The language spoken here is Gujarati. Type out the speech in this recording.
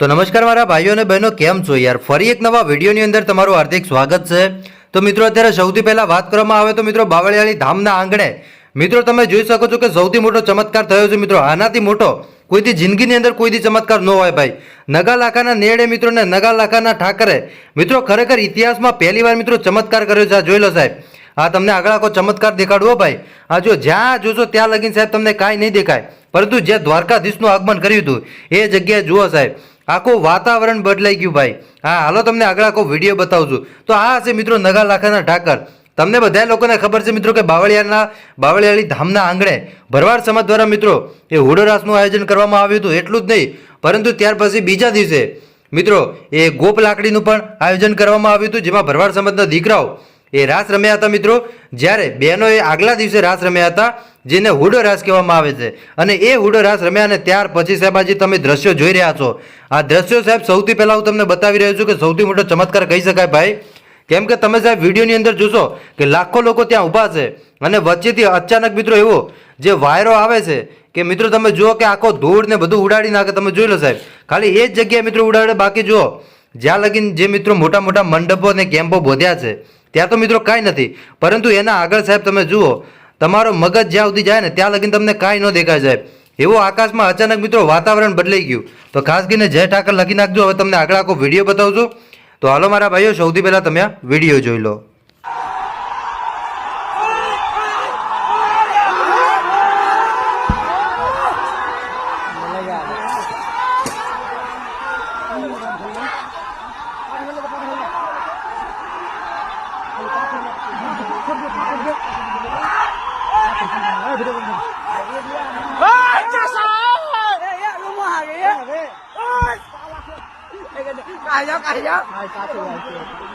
તો નમસ્કાર મારા ભાઈઓ અને બહેનો, કેમ છો યાર? ફરી એક નવા વિડીયોની અંદર તમારું હાર્દિક સ્વાગત છે। તો મિત્રો, અત્યારે સૌથી પહેલા વાત કરવામાં આવે તો મિત્રો બાવળિયાળી ધામના આંગણે મિત્રો તમે જોઈ શકો છો કે સૌથી મોટો ચમત્કાર થયો છે। મિત્રો આનાથી મોટો કોઈથી જિંદગીની અંદર કોઈથી ચમત્કાર ન હોય ભાઈ। નગા લાખાના નેડે મિત્રો ને નગા લાખાના ઠાકરે મિત્રો ખરેખર ઇતિહાસમાં પહેલીવાર મિત્રો ચમત્કાર કર્યો છે। આ જોઈ લો સાહેબ, આ તમને આગળ આખો ચમત્કાર દેખાડવો ભાઈ। આ જો જ્યાં જોશો ત્યાં લગીને સાહેબ તમને કાંઈ નહીં દેખાય, પરંતુ જે દ્વારકાધીશનું આગમન કર્યું હતું એ જગ્યાએ જુઓ સાહેબ, આખું વાતાવરણ બદલાઈ ગયું ભાઈ। હા હાલો તમને આગળ આખો વિડીયો બતાવું છું। તો આ હશે મિત્રો નગા લાખાના ઠાકર। તમને બધા લોકોને ખબર છે મિત્રો કે બાવળિયાળી ધામના આંગણે ભરવાડ સમાજ દ્વારા મિત્રો એ હુડોરાસનું આયોજન કરવામાં આવ્યું હતું। એટલું જ નહીં, પરંતુ ત્યાર પછી બીજા દિવસે મિત્રો એ ગોપ લાકડીનું પણ આયોજન કરવામાં આવ્યું હતું, જેમાં ભરવાડ સમાજના દીકરાઓ એ રાસ રમ્યા હતા મિત્રો। જ્યારે બહેનોએ આગલા દિવસે રાસ રમ્યા હતા, જેને હુડો રાસ કહેવામાં આવે છે। અને એ હુડો રાસ રમ્યા અને ત્યાર પછી સાહેબ આજે તમે દ્રશ્યો જોઈ રહ્યા છો। આ દ્રશ્યો સાહેબ સૌથી પહેલા હું તમને બતાવી રહ્યો છું કે સૌથી મોટો ચમત્કાર કહી શકાય ભાઈ। કેમ કે તમે સાહેબ વિડીયોની અંદર જોશો કે લાખો લોકો ત્યાં ઊભા છે અને વચ્ચેથી અચાનક મિત્રો એવો જે વાયરો આવે છે કે મિત્રો તમે જુઓ કે આખો ધૂળ ને બધું ઉડાડી નાખે। તમે જોઈ લો સાહેબ, ખાલી એ જ જગ્યાએ મિત્રો ઉડાડે, બાકી જુઓ જ્યાં લગીને જે મિત્રો મોટા મોટા મંડપો અને કેમ્પો બોધ્યા છે ત્યાં તો મિત્રો કાંઈ નથી, પરંતુ એના આગળ સાહેબ તમે જુઓ તમારો મગજ જ્યાં સુધી જાય ને ત્યાં લગીને તમને કાંઈ ન દેખાય સાહેબ। એવો આકાશમાં અચાનક મિત્રો વાતાવરણ બદલાઈ ગયું। તો ખાસ કરીને જય ઠાકર લખી નાખજો। હવે તમને આગળ આખો વિડીયો બતાવું છું। તો હાલો મારા ભાઈઓ, સૌથી પહેલા તમે આ વિડીયો જોઈ લો। Cài vô.